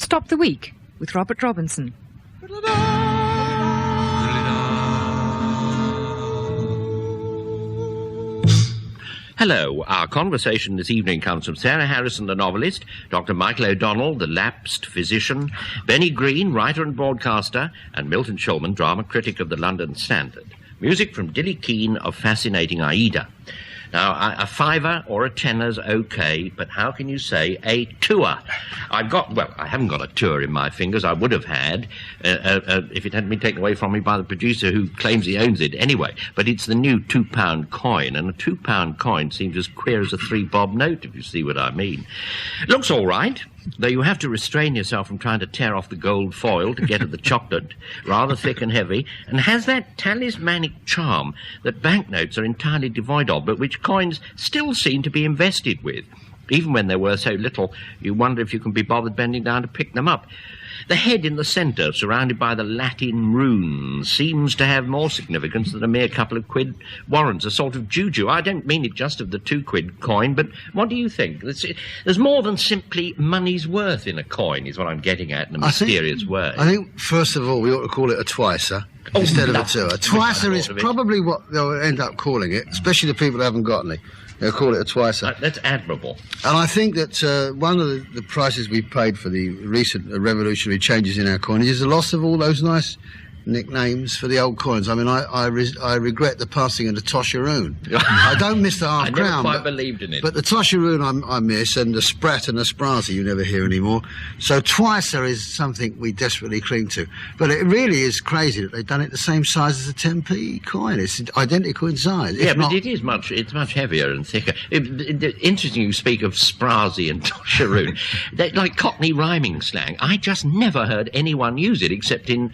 Stop the Week with Robert Robinson. Hello. Our conversation this evening comes from Sarah Harrison, the novelist, Dr. Michael O'Donnell, the lapsed physician, Benny Green, writer and broadcaster, and Milton Shulman, drama critic of the London Standard. Music from Dillie Keane of Fascinating Aida. Now, a fiver or a tenner's okay, but how can you say a tour? I haven't got a tour in my fingers. I would have had if it hadn't been taken away from me by the producer who claims he owns it. Anyway, but it's the new £2 coin, and a £2 coin seems as queer as a 3-bob note, if you see what I mean. Looks all right, though you have to restrain yourself from trying to tear off the gold foil to get at the chocolate, rather thick and heavy, and has that talismanic charm that banknotes are entirely devoid of, but which coins still seem to be invested with. Even when they're worth so little, you wonder if you can be bothered bending down to pick them up. The head in the centre, surrounded by the Latin runes, seems to have more significance than a mere couple of quid warrants, a sort of juju. I don't mean it just of the 2-quid coin, but what do you think? There's more than simply money's worth in a coin, is what I'm getting at in a mysterious way. I think, first of all, we ought to call it a twicer instead of a tour. A twicer is probably what they'll end up calling it, especially the people who haven't got any. They'll call it a twicer. That's admirable. And I think that one of the prices we paid for the recent revolutionary changes in our coinage is the loss of all those nice nicknames for the old coins. I mean, I regret the passing of the Tosharoon. I don't miss the half crown. I never quite believed in it. But the Tosharoon I miss, and the Sprat and the Sprazi you never hear anymore. So twicer is something we desperately cling to. But it really is crazy that they've done it the same size as a 10p coin. It's identical in size. Yeah, but it's much heavier and thicker. Interesting you speak of Sprazi and Tosharoon. They're like Cockney rhyming slang. I just never heard anyone use it except in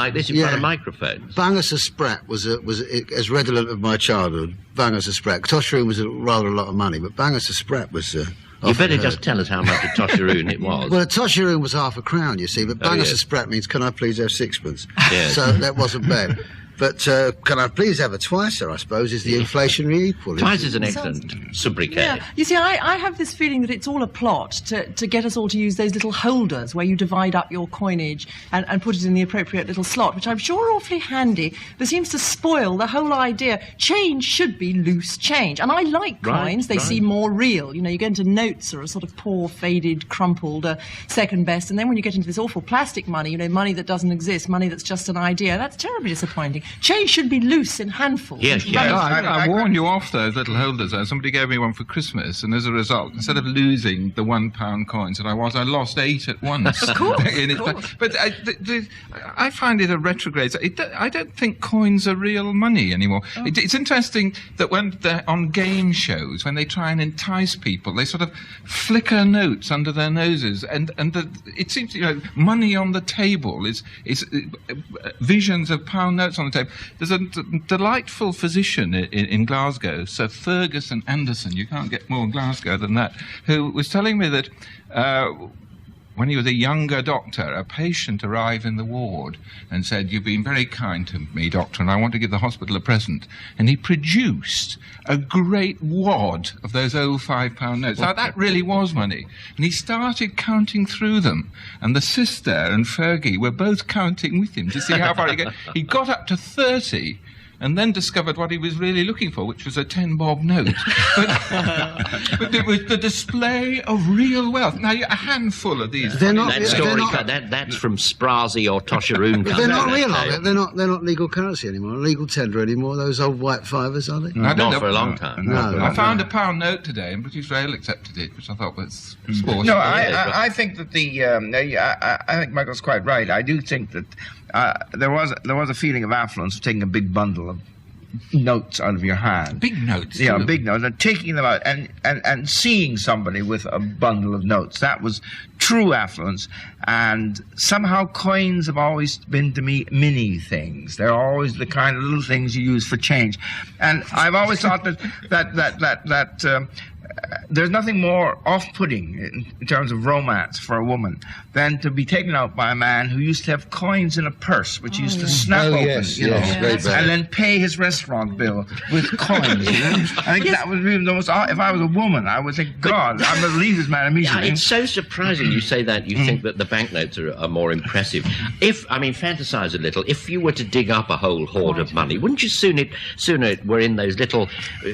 like this in front of microphones. Bangus a Sprat was as redolent of my childhood. Bangus a Sprat. Tosharoon was rather a lot of money, but Bangus a Sprat was... you better just tell us how much a Tosharoon it was. Well, a Tosharoon was half a crown, you see, but Bangus a Sprat means, can I please have sixpence? Yes. So that wasn't bad. But can I please have a twicer, I suppose, is the inflationary equal. Twice is an excellent sobriquet. Yeah. You see, I have this feeling that it's all a plot to get us all to use those little holders where you divide up your coinage and put it in the appropriate little slot, which I'm sure are awfully handy, but seems to spoil the whole idea. Change should be loose change. And I like coins. They seem more real. You know, you get into notes or a sort of poor, faded, crumpled second best, and then when you get into this awful plastic money, you know, money that doesn't exist, money that's just an idea, that's terribly disappointing. Change should be loose in handfuls. Yes. I warn you off those little holders. Somebody gave me one for Christmas, and as a result, instead of losing the £1 coins that I lost 8 at once. Of course. But I find it a retrograde. I don't think coins are real money anymore. Oh. It's interesting that when they're on game shows, when they try and entice people, they sort of flicker notes under their noses, and it seems, you know, money on the table is visions of pound notes on the table. There's a delightful physician in Glasgow, Sir Ferguson Anderson, you can't get more Glasgow than that, who was telling me that when he was a younger doctor, a patient arrived in the ward and said, "You've been very kind to me, doctor, and I want to give the hospital a present." And he produced a great wad of those old £5 notes. Now, that really was money. And he started counting through them. And the sister and Fergie were both counting with him to see how far he got. He got up to 30... and then discovered what he was really looking for, which was a 10-bob note. But it was the display of real wealth. Now, a handful of these... That's from Sprazi or Tosharoon. They're not real, are they? They're not legal currency anymore, legal tender anymore, those old white fivers, are they? Not for a long time. No. I found a £1 note today, and British Rail accepted it, which I thought was sporty. No, I think that I think Michael's quite right. I do think that there was a feeling of affluence of taking a big bundle of notes out of your hand. Big notes? Yeah, big notes. And taking them out and seeing somebody with a bundle of notes. That was true affluence. And somehow coins have always been, to me, mini things. They're always the kind of little things you use for change. And I've always thought that there's nothing more off-putting in terms of romance for a woman than to be taken out by a man who used to have coins in a purse, which he used to snap open, very bad. and then pay his restaurant bill with coins. I think that would be the most. If I was a woman, I would think, God, I'm going to leave this man immediately. It's so surprising you say that. You think that the banknotes are more impressive. Fantasize a little. If you were to dig up a whole hoard of money, wouldn't you sooner it were in those little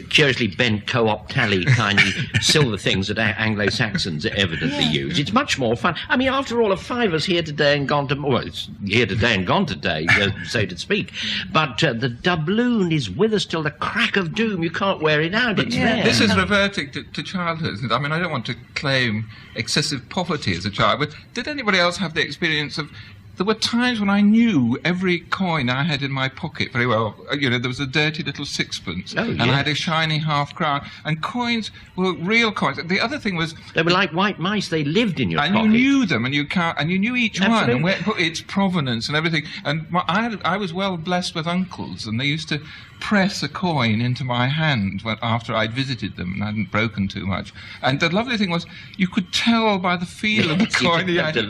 curiously bent co-op tally kind of silver things that Anglo-Saxons evidently use? It's much more fun. I mean, after all, a fiver's here today and gone tomorrow. Well, it's here today and gone today, so to speak. But the doubloon is with us till the crack of doom. You can't wear it out. It's there. This is reverting to childhood, isn't it? I mean, I don't want to claim excessive poverty as a child, but did anybody else have the experience of... There were times when I knew every coin I had in my pocket very well. There was a dirty little sixpence, and I had a shiny half-crown, and coins were real coins. The other thing was... They were like white mice. They lived in your pocket. And you knew them, and you knew each one, and where its provenance and everything. And I was well blessed with uncles, and they used to press a coin into my hand after I'd visited them and I hadn't broken too much. And the lovely thing was, you could tell by the feel of the coin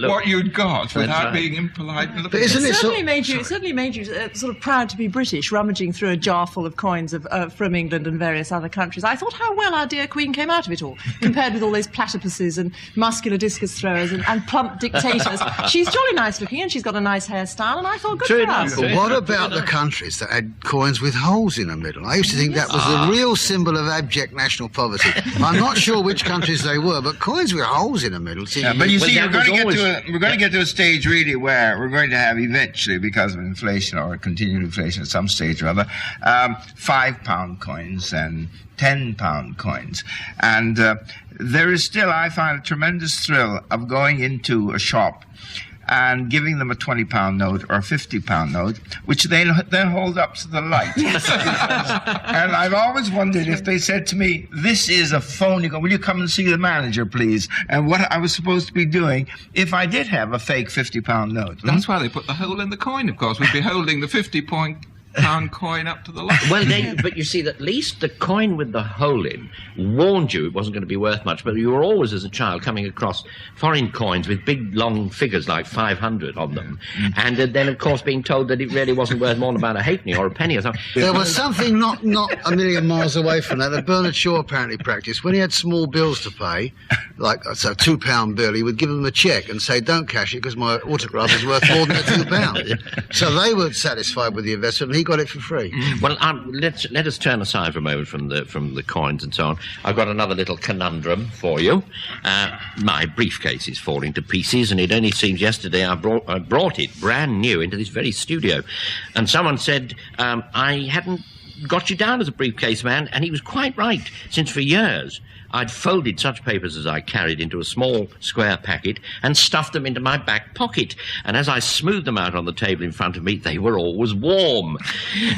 what you'd got without being impolite. But isn't it certainly made you sort of proud to be British, rummaging through a jar full of coins from England and various other countries. I thought how well our dear Queen came out of it all, compared with all those platypuses and muscular discus throwers and plump dictators. She's jolly nice looking and she's got a nice hairstyle, and I thought, good for her. But what about the countries that had coins with holes in the middle? I used to think that was the real symbol of abject national poverty. I'm not sure which countries they were, but coins with holes in the middle. But you see, we're going to get to a stage really where we're going to have eventually, because of inflation or continued inflation at some stage or other, £5 coins and £10 coins. And there is still, I find, a tremendous thrill of going into a shop and giving them a £20 note or a £50 note, which they then hold up to the light. And I've always wondered if they said to me, this is a phony, will you come and see the manager, please? And what I was supposed to be doing if I did have a fake £50 note. That's why they put the hole in the coin, of course. We'd be holding the £50 coin up to the light. Well, but you see, at least the coin with the hole in warned you it wasn't going to be worth much, but you were always, as a child, coming across foreign coins with big, long figures like 500 on them, and then, of course, being told that it really wasn't worth more than about a halfpenny or a penny or something. There was something not a million miles away from that Bernard Shaw apparently practiced. When he had small bills to pay, like a £2 bill, he would give them a cheque and say, don't cash it because my autograph is worth more than £2. So they were satisfied with the investment, and he got it for free. Well, let us turn aside for a moment from the coins and so on. I've got another little conundrum for you. My briefcase is falling to pieces, and it only seems yesterday I brought it brand new into this very studio, and someone said I hadn't got you down as a briefcase man, and he was quite right, since for years I'd folded such papers as I carried into a small square packet and stuffed them into my back pocket. And as I smoothed them out on the table in front of me, they were always warm.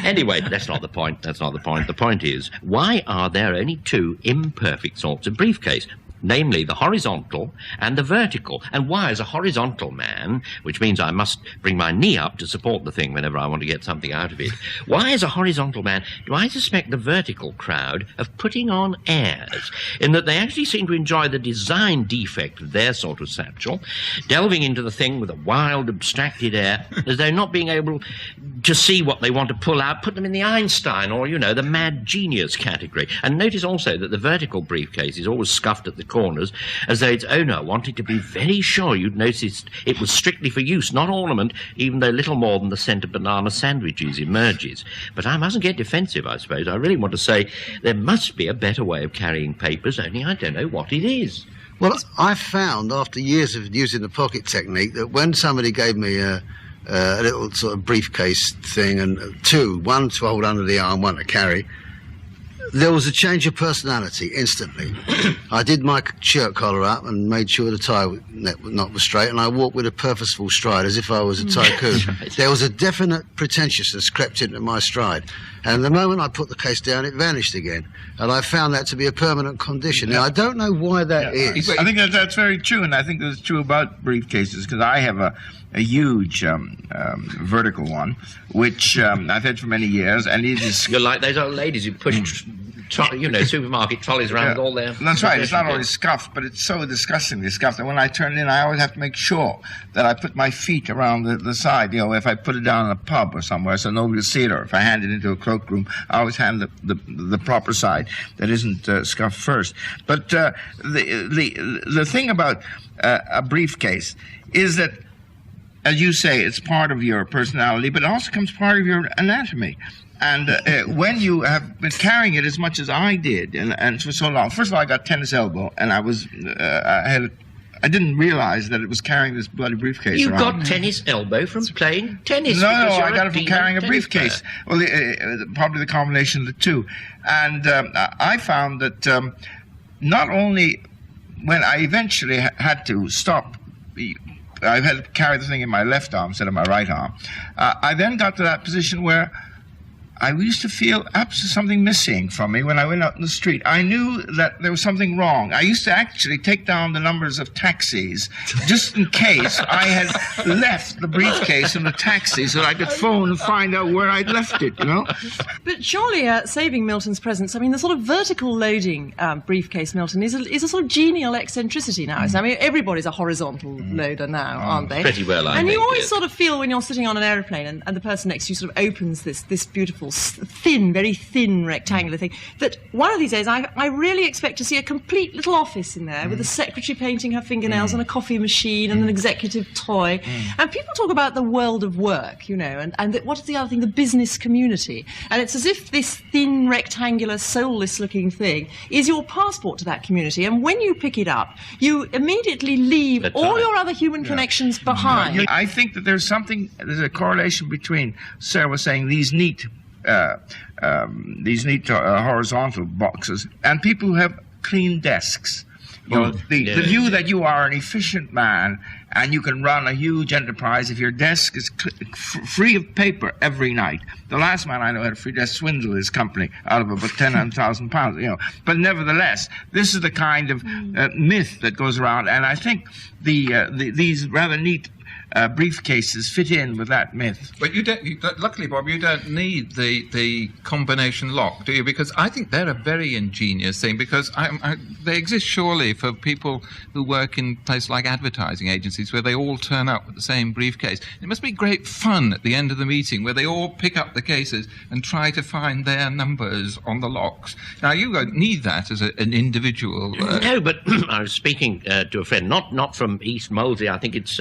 Anyway, that's not the point. The point is, why are there only two imperfect sorts of briefcase? Namely, the horizontal and the vertical. And why, as a horizontal man, which means I must bring my knee up to support the thing whenever I want to get something out of it, why, as a horizontal man, do I suspect the vertical crowd of putting on airs, in that they actually seem to enjoy the design defect of their sort of satchel, delving into the thing with a wild, abstracted air, as though not being able to see what they want to pull out, put them in the Einstein or, the mad genius category. And notice also that the vertical briefcase is always scuffed at the corners, as though its owner wanted to be very sure you'd noticed it was strictly for use, not ornament, even though little more than the scent of banana sandwiches emerges. But I mustn't get defensive, I suppose. I really want to say there must be a better way of carrying papers, only I don't know what it is. Well, I found, after years of using the pocket technique, that when somebody gave me a little sort of briefcase thing, and one to hold under the arm, one to carry, there was a change of personality instantly. I did my shirt collar up and made sure the tie knot was straight, and I walked with a purposeful stride as if I was a tycoon. Right. There was a definite pretentiousness crept into my stride, and the moment I put the case down, it vanished again. And I found that to be a permanent condition. Now, I don't know why that is. I think that's very true, and I think that's true about briefcases, because I have a huge vertical one, which I've had for many years, and it is... You're like those old ladies who push supermarket trolleys around with all their... That's right. It's not always scuffed, but it's so disgustingly scuffed that when I turn in, I always have to make sure that I put my feet around the side. If I put it down in a pub or somewhere so nobody will see it, or if I hand it into a cloakroom, I always hand the proper side that isn't scuffed first. But the thing about a briefcase is that, as you say, it's part of your personality, but it also becomes part of your anatomy. And when you have been carrying it as much as I did, and for so long, first of all, I got tennis elbow, and I didn't realize that it was carrying this bloody briefcase You around. got tennis elbow from playing tennis? No, I got it from carrying a briefcase. Well, probably the combination of the two. And I found that not only when I eventually had to stop, I had to carry the thing in my left arm instead of my right arm. I then got to that position where I used to feel absolutely something missing from me when I went out in the street. I knew that there was something wrong. I used to actually take down the numbers of taxis just in case I had left the briefcase in the taxi so that I could phone and find out where I'd left it, But surely, saving Milton's presence, I mean, the sort of vertical loading briefcase, Milton, is a sort of genial eccentricity now. I mean, everybody's a horizontal loader now, aren't they? Pretty well, I And think, you always yes. sort of feel when you're sitting on an aeroplane and the person next to you sort of opens this beautiful, thin, very thin rectangular thing, that one of these days I really expect to see a complete little office in there with a secretary painting her fingernails and a coffee machine and an executive toy. And people talk about the world of work, and what is the other thing? The business community. And it's as if this thin, rectangular, soulless looking thing is your passport to that community. And when you pick it up, you immediately leave That's all right. your other human connections behind. I think that there's a correlation between, Sarah was saying, these neat horizontal boxes and people who have clean desks. The view that you are an efficient man and you can run a huge enterprise if your desk is free of paper every night. The last man I know had a free desk, swindled his company out of about £10,000. But nevertheless, this is the kind of myth that goes around, and I think these rather neat briefcases fit in with that myth. But luckily, Bob, you don't need the combination lock, do you? Because I think they're a very ingenious thing, because they exist surely for people who work in places like advertising agencies where they all turn up with the same briefcase. It must be great fun at the end of the meeting where they all pick up the cases and try to find their numbers on the locks. Now, you don't need that as an individual. No, but I was speaking to a friend, not from East Molesey, I think it's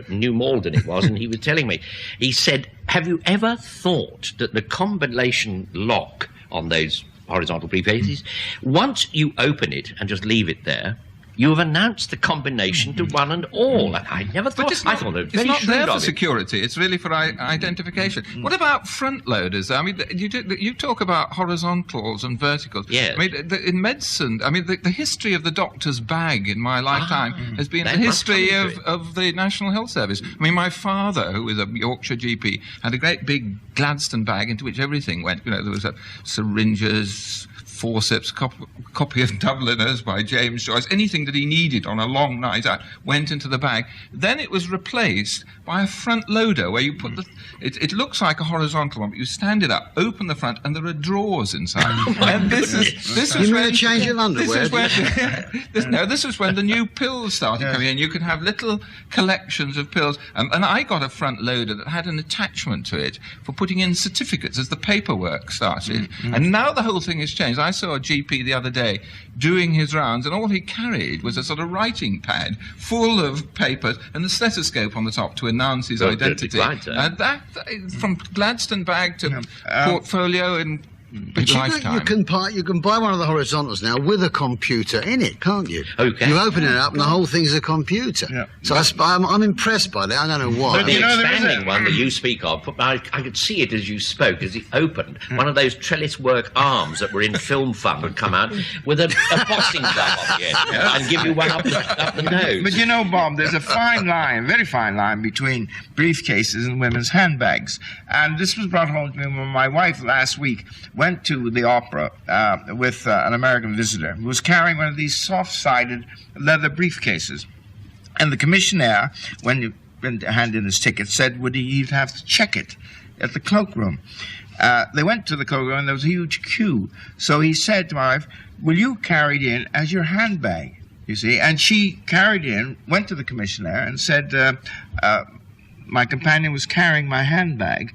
New Malden it was, and he was telling me, he said, have you ever thought that the combination lock on those horizontal briefcases, once you open it and just leave it there, you have announced the combination to one and all. And I never thought. I thought it was very it's not shrewd there for of it. security. It's really for identification. What about front loaders? I mean, you talk about horizontals and verticals. Yes. I mean, in medicine, the history of the doctor's bag in my lifetime has been the That must history come into it. of the National Health Service. I mean, my father, who was a Yorkshire GP, had a great big Gladstone bag into which everything went. There was syringes, forceps, copy of Dubliners by James Joyce, anything that he needed on a long night out went into the bag. Then it was replaced by a front loader where you put it looks like a horizontal one, but you stand it up, open the front, and there are drawers inside. And this was You mean when a change of underwear? this was when the new pills started coming in. You could have little collections of pills, and I got a front loader that had an attachment to it for putting in certificates as the paperwork started. And now the whole thing has changed. I saw a GP the other day doing his rounds, and all he carried was a sort of writing pad full of papers and a stethoscope on the top to announce his identity. Right, And that, from Gladstone bag to portfolio in But lifetime. you can buy one of the horizontals now with a computer in it, can't you? Okay. You open it up and the whole thing's a computer. Yeah. So I'm impressed by that. I don't know why. But the You know, there is expanding a- one that you speak of, I could see it as you spoke, as it opened. One of those trellis work arms that were in Film Fun would come out with a boxing glove on the end and give you one up the nose. But you know, Bob, there's a fine line, very fine line between briefcases and women's handbags. And this was brought home to me when my wife last week went to the opera with an American visitor who was carrying one of these soft-sided leather briefcases. And the commissionaire, when he handed in his ticket, said would he have to check it at the cloakroom. They went to the Kogo and there was a huge queue. So he said to my wife, will you carry it in as your handbag? You see, and she carried in, went to the commissioner and said, my companion was carrying my handbag.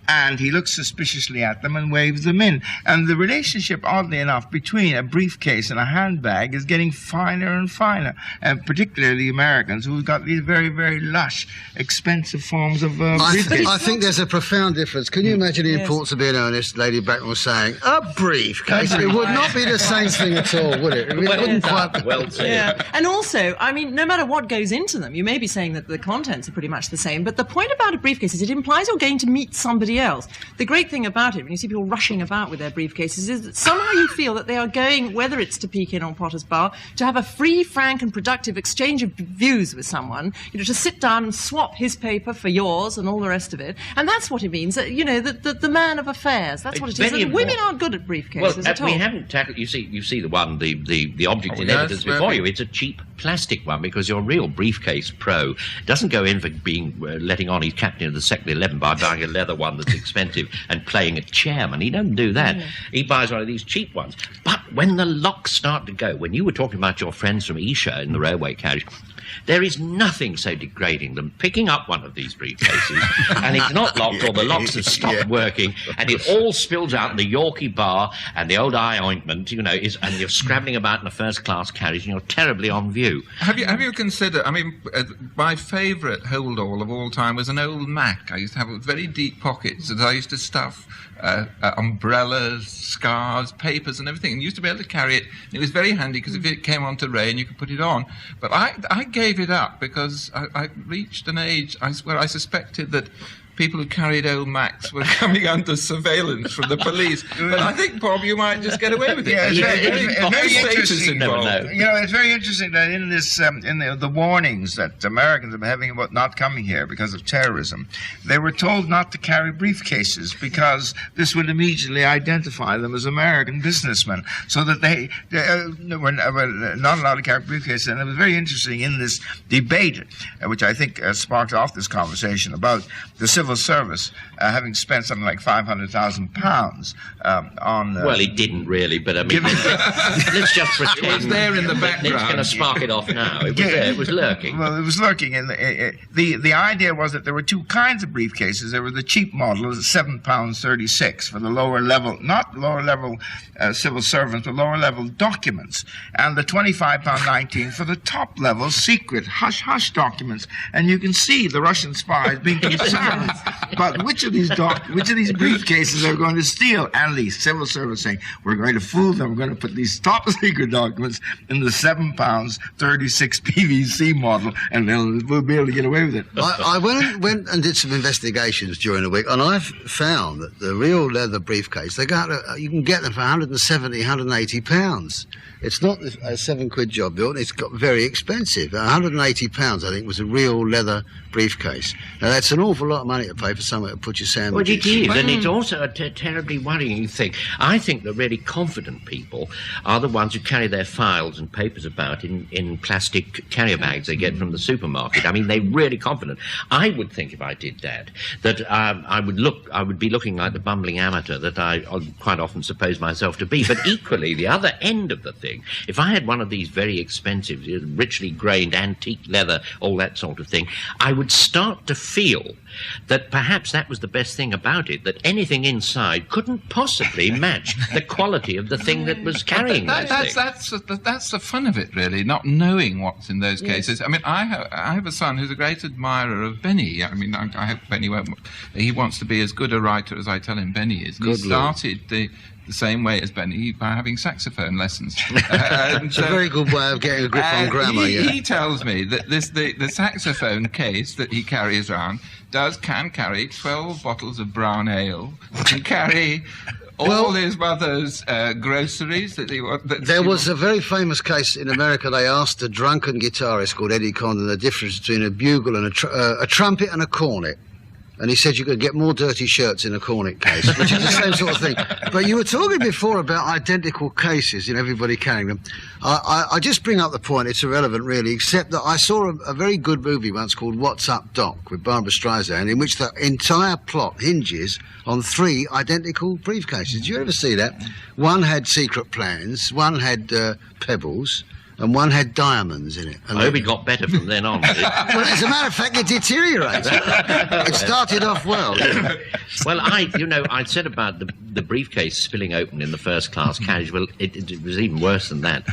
And he looked suspiciously at them and waved them in. And the relationship, oddly enough, between a briefcase and a handbag is getting finer and finer. And particularly the Americans, who've got these very, very lush, expensive forms of briefcase. I think there's a profound difference. Can you imagine the importance of being earnest? Lady Bracknell was saying, a briefcase. It would not be the same thing at all, would it? It wouldn't quite... Well said. Yeah. And also, I mean, no matter what goes into them, you may be saying that the contents are pretty much the same, but the point about a briefcase is it implies you're going to meet somebody else. The great thing about it, when you see people rushing about with their briefcases, is that somehow you feel that they are going, whether it's to Pekin or Potter's Bar, to have a free, frank and productive exchange of views with someone, to sit down and swap his paper for yours and all the rest of it. And that's what it means, the man of affairs. That's what it is. And women aren't good at briefcases at all. We haven't tackled, you see the one, the object in evidence before you. It's a cheap plastic one, because your real briefcase pro doesn't go in for being letting on he's captain of the second 11 by buying a leather one that's expensive and playing a chairman. He doesn't do that. He buys one of these cheap ones. But when the locks start to go, when you were talking about your friends from Isha in the railway carriage, there is nothing so degrading than picking up one of these briefcases and it's not locked, or the locks have stopped working, and it all spills out in the Yorkie bar and the old eye ointment, and you're scrabbling about in a first-class carriage and you're terribly on view. Have you considered, my favourite hold-all of all time was an old Mac. I used to have very deep pockets that I used to stuff umbrellas, scarves, papers and everything, and used to be able to carry it. It was very handy because if it came on to rain you could put it on. But I gave it up because I reached an age where I suspected that people who carried old Macs were coming under surveillance from the police. But I think, Bob, you might just get away with it. Yeah, it's very interesting. Involved. It's very interesting that in this, the warnings that Americans are having about not coming here because of terrorism, they were told not to carry briefcases because this would immediately identify them as American businessmen, so that they were not allowed to carry briefcases. And it was very interesting in this debate, which I think sparked off this conversation about the civil service having spent something like £500,000 on... well, he didn't really, but let's just pretend... It was there in the background. It's going to spark it off now. It was there. It was lurking. Well, it was lurking. And the idea was that there were two kinds of briefcases. There were the cheap model, £7.36 for the lower level, not lower level civil servants, but lower level documents, and the £25.19 for the top level secret hush-hush documents. And you can see the Russian spies being concerned but which of these briefcases are going to steal? And the civil service saying, we're going to fool them, we're going to put these top secret documents in the £7.36 PVC model, and we'll be able to get away with it. I went and did some investigations during the week, and I've found that the real leather briefcase, you can get them for £170, £180. It's not a £7 job built. It's got very expensive. £180, I think, was a real leather briefcase. Now, that's an awful lot of money to pay for somewhere to put your sandwiches. Well, it is, and it's also a terribly worrying thing. I think that really confident people are the ones who carry their files and papers about in plastic carrier bags they get from the supermarket. I mean, they're really confident. I would think, if I did that I would be looking like the bumbling amateur that I quite often suppose myself to be. But equally, the other end of the thing, if I had one of these very expensive, richly grained antique leather, all that sort of thing, I would start to feel that perhaps that was the best thing about it, that anything inside couldn't possibly match the quality of the thing that was carrying that's the fun of it, really, not knowing what's in those cases. I mean, I have a son who's a great admirer of Benny. I mean, I hope Benny he wants to be as good a writer as I tell him Benny is. He started the same way as Benny, by having saxophone lessons. It's a very good way of getting a grip on grammar. He tells me that the saxophone case that he carries around can carry 12 bottles of brown ale, can carry all his mother's groceries that he wants. There was a very famous case in America. They asked a drunken guitarist called Eddie Condon the difference between a bugle and a trumpet and a cornet. and he said you could get more dirty shirts in a Cornick case, which is the same sort of thing. But you were talking before about identical cases, everybody carrying them. I just bring up the point, it's irrelevant really, except that I saw a very good movie once called What's Up, Doc, with Barbara Streisand, in which the entire plot hinges on 3 identical briefcases. Did you ever see that? One had secret plans, one had pebbles, and one had diamonds in it. And I hope it got better from then on. Well, as a matter of fact, it deteriorated. It started off well. Well, I said about the briefcase spilling open in the first class carriage. Well, it was even worse than that.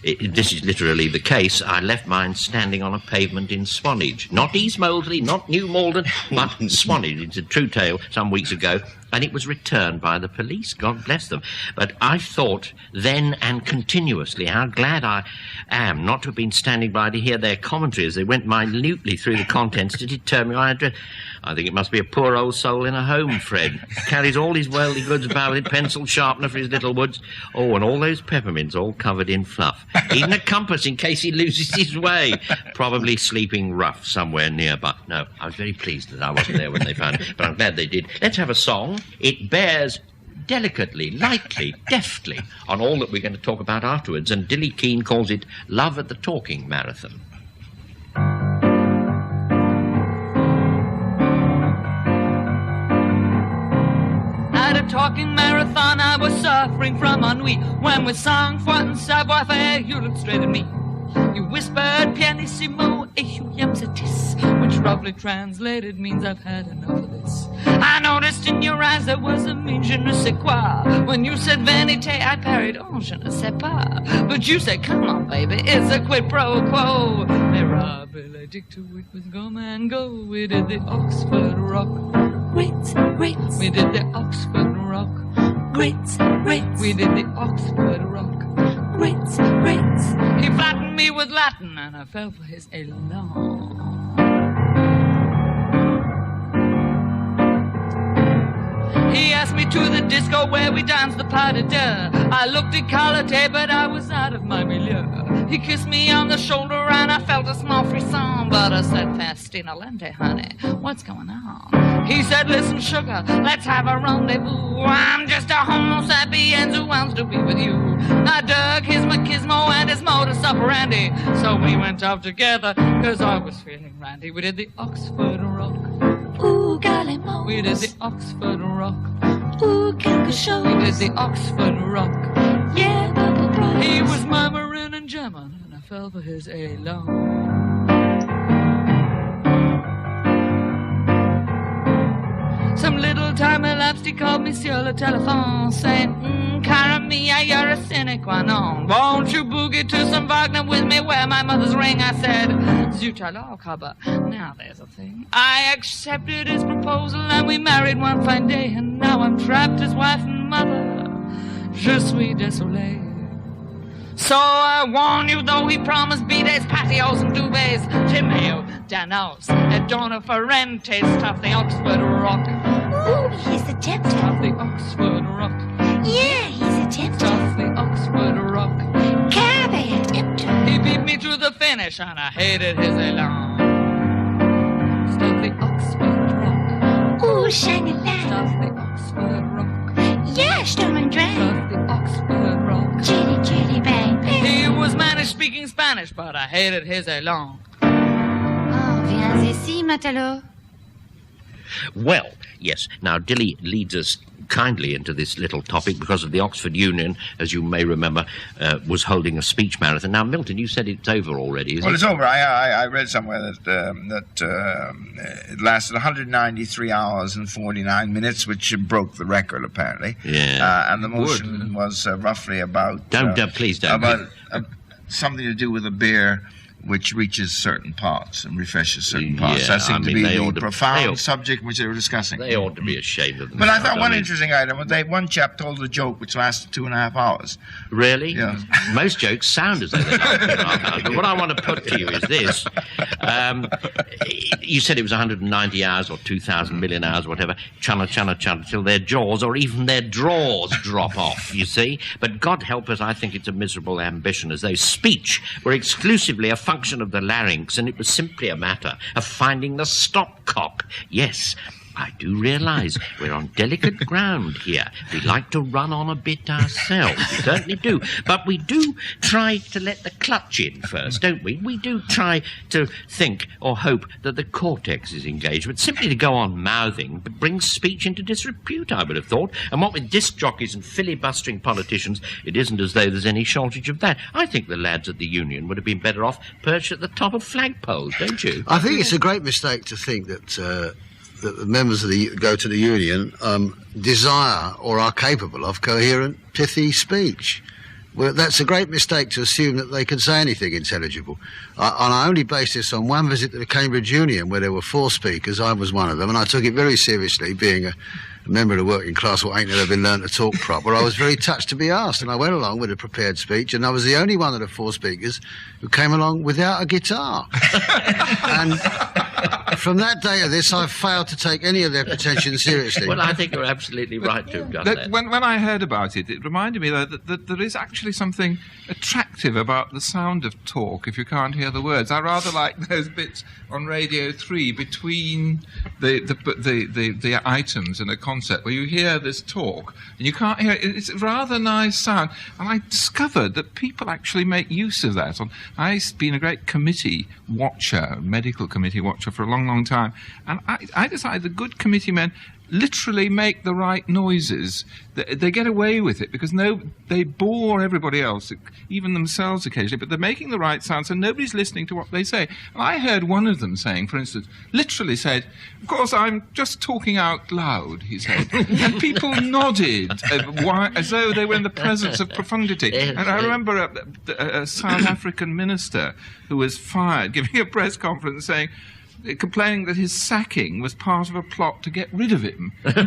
This is literally the case. I left mine standing on a pavement in Swanage. Not East Mouldy, not New Malden, but Swanage. It's a true tale some weeks ago. And it was returned by the police, God bless them. But I thought then and continuously how glad I am not to have been standing by to hear their commentary as they went minutely through the contents to determine my address. I think it must be a poor old soul in a home, Fred. Carries all his worldly goods about with pencil sharpener for his little woods. Oh, and all those peppermints all covered in fluff. Even a compass in case he loses his way. Probably sleeping rough somewhere nearby. No, I was very pleased that I wasn't there when they found it, but I'm glad they did. Let's have a song. It bears delicately, lightly, deftly on all that we're going to talk about afterwards, and Dillie Keane calls it Love at the Talking Marathon. At a talking marathon I was suffering from ennui. When we sang Foin Savoir-Faire, you looked straight at me. You whispered pianissimo, ehuemsatis, which roughly translated means I've had enough of this. I noticed in your eyes there was a mean je ne sais quoi. When you said vanité, I parried, oh, je ne sais pas. But you said, come on, baby, it's a quid pro quo. Mirabile dictu, it was come and go. We did the Oxford Rock. Great. We did the Oxford Rock. Great. We did the Oxford Rock. Great. He flattened me with Latin, and I fell for his élan. He asked me to the disco where we danced the pas de deux. I looked éclaté, but I was out of my milieu. He kissed me on the shoulder and I felt a small frisson, but I said, Festina lente, honey, what's going on? He said, listen, sugar, let's have a rendezvous. I'm just a homo sapiens who wants to be with you. I dug his machismo and his modus operandi, so we went off together, cause I was feeling randy. We did the Oxford Rock. Ooh, gallimos. We did the Oxford Rock. Ooh, quelque chose. We did the Oxford Rock. Yeah, bubble prize. He was murmuring in German, and I fell for his élan. Some little time elapsed, he called Monsieur le Telephone, saying, cara mia, you're a sine qua non. Won't you boogie to some Wagner with me, wear my mother's ring? I said, zut alors, aber now there's a thing. I accepted his proposal, and we married one fine day, and now I'm trapped as wife and mother. Je suis désolé. So I warn you, though he promised bidets, patios, and duvets, Timeo, Danos, et Dona Ferrente, stuff the Oxford Rock. Ooh, he's a tempter. Stuff the Oxford Rock. Yeah, he's a tempter. Stuff the Oxford Rock. Caveat emptor. He beat me to the finish, and I hated his élan. Stuff the Oxford Rock. Ooh, shiny light. Stuff the Oxford Rock. Yeah, Sturm and Drang. Stuff the Oxford Rock. Chitty, bang, bang. He was mannish speaking Spanish, but I hated his élan. Oh, viens ici, Matalo. Well, yes. Now, Dillie leads us kindly into this little topic because of the Oxford Union, as you may remember, was holding a speech marathon. Now, Milton, you said it's over already, is it? Well, it's over. I read somewhere that it lasted 193 hours and 49 minutes, which broke the record, apparently. Yeah. And the motion was roughly about... Please don't. About something to do with a beer which reaches certain parts and refreshes certain parts. Yeah, That seemed to be the profound they subject which they were discussing. They ought to be ashamed of themselves. But I thought one interesting item was one chap told a joke which lasted 2.5 hours. Really? Yeah. Most jokes sound as though they last 2.5 hours. But what I want to put to you is this. You said it was 190 hours or 2,000 million hours, whatever. Chunna, till their jaws or even their drawers drop off, you see. But God help us, I think it's a miserable ambition, as though speech were exclusively a function of the larynx, and it was simply a matter of finding the stopcock. Yes, I do realise we're on delicate ground here. We like to run on a bit ourselves. We certainly do. But we do try to let the clutch in first, don't we? We do try to think or hope that the cortex is engaged. But simply to go on mouthing brings speech into disrepute, I would have thought. And what with disc jockeys and filibustering politicians, it isn't as though there's any shortage of that. I think the lads at the Union would have been better off perched at the top of flagpoles, don't you? I think it's a great mistake to think that the members of go to the Union desire or are capable of coherent, pithy speech. Well, that's a great mistake to assume that they can say anything intelligible. And I only base this on one visit to the Cambridge Union, where there were 4 speakers. I was one of them, and I took it very seriously, being a member of the working class who ain't never been learned to talk proper. I was very touched to be asked, and I went along with a prepared speech, and I was the only one of the 4 speakers who came along without a guitar. And from that day to this, I've failed to take any of their pretensions seriously. Well, I think you're absolutely right to have done that. When I heard about it, it reminded me that there is actually something attractive about the sound of talk if you can't hear the words. I rather like those bits on Radio 3 between the items in a concert where you hear this talk and you can't hear it. It's a rather nice sound. And I discovered that people actually make use of that. I've been a great committee watcher, medical committee watcher for a long time, and I decided the good committee men literally make the right noises. They get away with it because they bore everybody else, even themselves occasionally, but they're making the right sound so nobody's listening to what they say. And I heard one of them saying, for instance, literally said, "Of course, I'm just talking out loud," he said. And people nodded as though they were in the presence of profundity. And I remember a South African minister who was fired giving a press conference saying, complaining that his sacking was part of a plot to get rid of him. People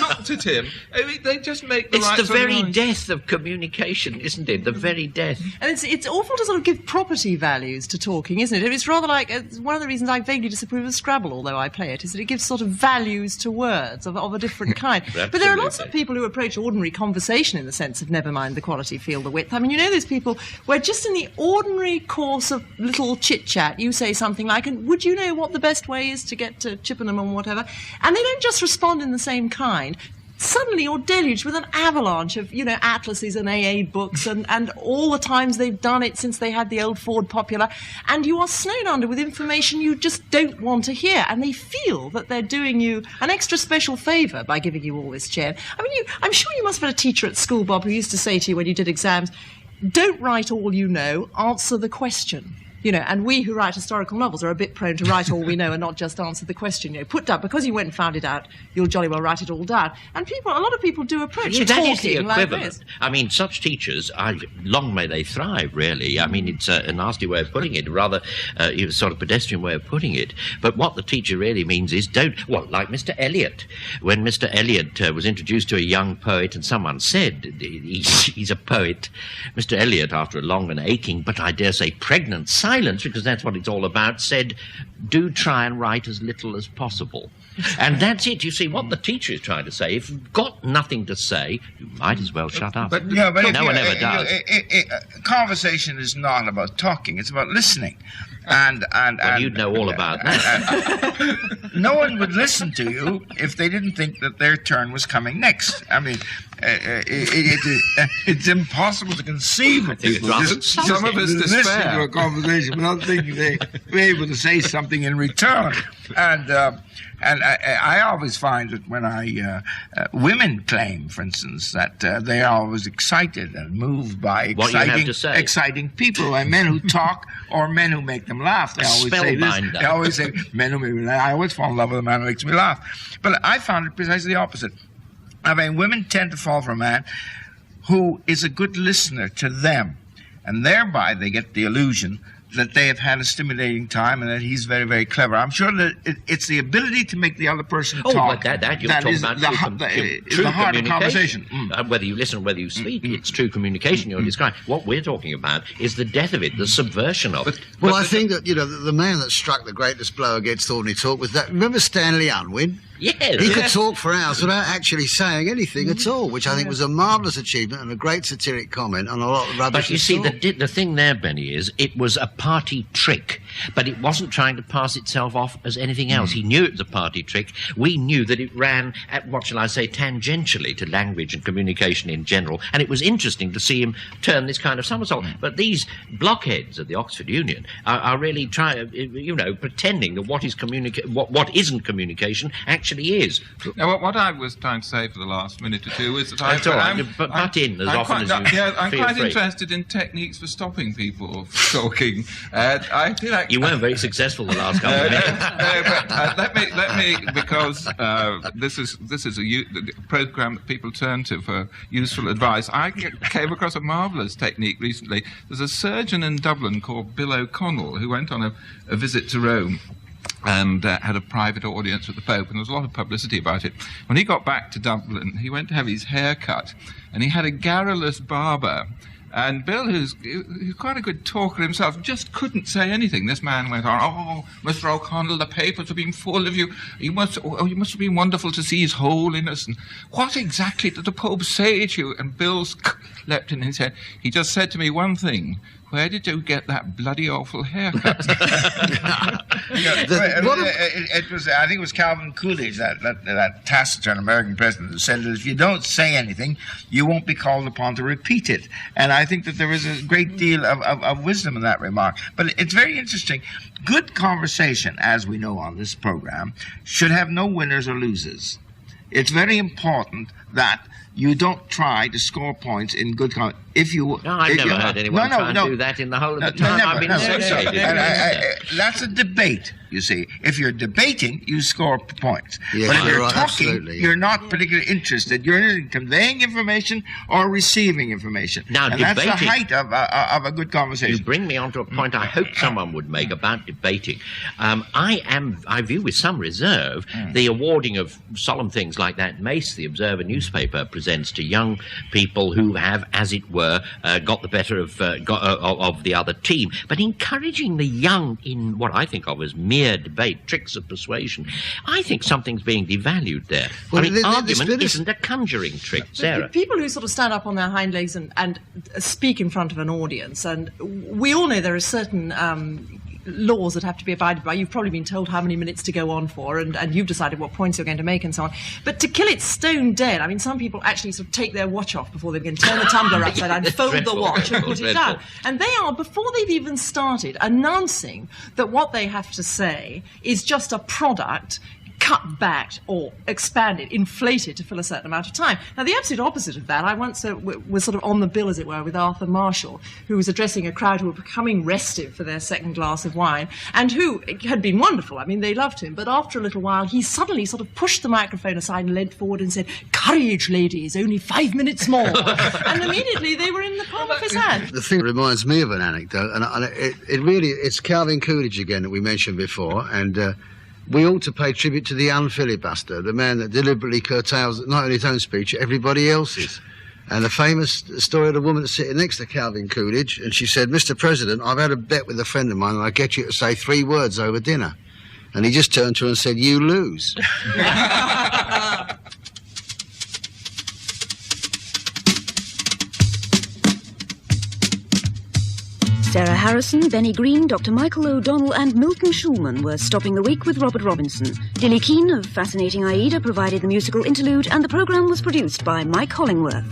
looked at him. I mean, they just make the right It's the very sort of noise. death of communication, isn't it? The very death. And it's awful to sort of give property values to talking, isn't it? It's rather like one of the reasons I vaguely disapprove of Scrabble, although I play it, is that it gives sort of values to words of a different kind. But there are lots of people who approach ordinary conversation in the sense of never mind the quality, feel the width. I mean, you know, there's people where just in the ordinary course of little chit-chat, you say something like, "And would you know what the best way is to get to Chippenham or whatever?" And they don't just respond in the same kind. Suddenly you're deluged with an avalanche of, you know, atlases and AA books and all the times they've done it since they had the old Ford Popular, and you are snowed under with information you just don't want to hear, and they feel that they're doing you an extra special favour by giving you all this chair. I mean, I'm sure you must have had a teacher at school, Bob, who used to say to you when you did exams, "Don't write all you know, answer the question." You know, and we who write historical novels are a bit prone to write all we know and not just answer the question. You know, put down, because you went and found it out, you'll jolly well write it all down. And a lot of people do approach Yeah, that is the talking like equivalent. this. I mean, such teachers, long may they thrive, really. I mean, it's a nasty way of putting it, rather a sort of pedestrian way of putting it. But what the teacher really means is like Mr. Eliot. When Mr. Eliot was introduced to a young poet and someone said he's a poet, Mr. Eliot, after a long and aching, but I dare say pregnant silence, because that's what it's all about, said, "Do try and write as little as possible." And that's it. You see, what the teacher is trying to say, if you've got nothing to say, you might as well shut up. But no one ever does. Conversation is not about talking; it's about listening. And you'd know all about that. No one would listen to you if they didn't think that their turn was coming next. I mean, it's impossible to conceive of people. Some of us listening despair. to a conversation without thinking they'd be able to say something in return. And I always find that when women claim, for instance, that they are always excited and moved by What you have to say. exciting people, and men who talk or men who make them laugh. They always say this. Spellbinder. They always say, "Men who make me laugh." I always fall in love with a man who makes me laugh. But I found it precisely the opposite. I mean, women tend to fall for a man who is a good listener to them, and thereby they get the illusion that they have had a stimulating time and that he's very, very clever. I'm sure that it's the ability to make the other person talk. But that you're that talking is about true the heart of conversation. Whether you listen or whether you speak, it's true communication you're describing. What we're talking about is the death of it, the subversion of it. Well, I think that, you know, the man that struck the greatest blow against ordinary talk was that. Remember Stanley Unwin? Yes. He could talk for hours without actually saying anything at all, which I think was a marvellous achievement and a great satiric comment on a lot of rubbish. But you see, the thing there, Benny, is it was a party trick, but it wasn't trying to pass itself off as anything else. He knew it was a party trick. We knew that it ran at, what shall I say, tangentially to language and communication in general, and it was interesting to see him turn this kind of somersault. But these blockheads at the Oxford Union are really pretending that what isn't communication actually is. Now, what I was trying to say for the last minute or two is that I'm quite interested in techniques for stopping people talking. I did actually. You weren't very successful the last couple of minutes. Let me, because this is a program that people turn to for useful advice. I came across a marvellous technique recently. There's a surgeon in Dublin called Bill O'Connell who went on a visit to Rome and had a private audience with the Pope, and there was a lot of publicity about it. When he got back to Dublin, he went to have his hair cut, and he had a garrulous barber. And Bill, who's quite a good talker himself, just couldn't say anything. This man went on, "Oh, Mr. O'Connell, the papers have been full of you. You must have been wonderful to see His Holiness. And what exactly did the Pope say to you?" And Bill leapt in and said, "He just said to me one thing. Where did you get that bloody awful haircut?" It was, I think it was Calvin Coolidge, that taciturn American president, who said that if you don't say anything, you won't be called upon to repeat it. And I think that there is a great deal of wisdom in that remark. But it's very interesting. Good conversation, as we know on this program, should have no winners or losers. It's very important that you don't try to score points in good conversation. I've never heard anyone try and do that in the whole of the time I've been associated with. That's a debate, you see. If you're debating, you score points. Yeah, but if you're right, talking, absolutely. you're not particularly interested. You're either conveying information or receiving information. Now, and debating, that's the height of a good conversation. You bring me on to a point I hope someone would make about debating. I view with some reserve the awarding of solemn things like that Mace the Observer newspaper presents to young people who have, as it were, got the better of the other team, but encouraging the young in what I think of as mere debate, tricks of persuasion. I think something's being devalued there. Well, argument isn't a conjuring trick, Sarah. People who sort of stand up on their hind legs and speak in front of an audience, and we all know there are certain laws that have to be abided by. You've probably been told how many minutes to go on for, and you've decided what points you're going to make and so on. But to kill it stone dead, I mean, some people actually sort of take their watch off before they can turn the tumbler upside down, fold the watch and put it down. And they are, before they've even started, announcing that what they have to say is just a product cut back or expanded, inflated to fill a certain amount of time. Now, the absolute opposite of that, I once was sort of on the bill, as it were, with Arthur Marshall, who was addressing a crowd who were becoming restive for their second glass of wine, and who had been wonderful. I mean, they loved him, but after a little while, he suddenly sort of pushed the microphone aside and leant forward and said, "Courage, ladies, only 5 minutes more." And immediately they were in the palm of his hand. The thing reminds me of an anecdote, and it's Calvin Coolidge again that we mentioned before, and we ought to pay tribute to the unfilibuster, the man that deliberately curtails not only his own speech, everybody else's. And the famous story of the woman that's sitting next to Calvin Coolidge, and she said, "Mr. President, I've had a bet with a friend of mine, and I get you to say 3 words over dinner." And he just turned to her and said, "You lose." Sarah Harrison, Benny Green, Dr. Michael O'Donnell and Milton Shulman were Stopping the Week with Robert Robinson. Dillie Keane of Fascinating Aida provided the musical interlude, and the programme was produced by Mike Hollingworth.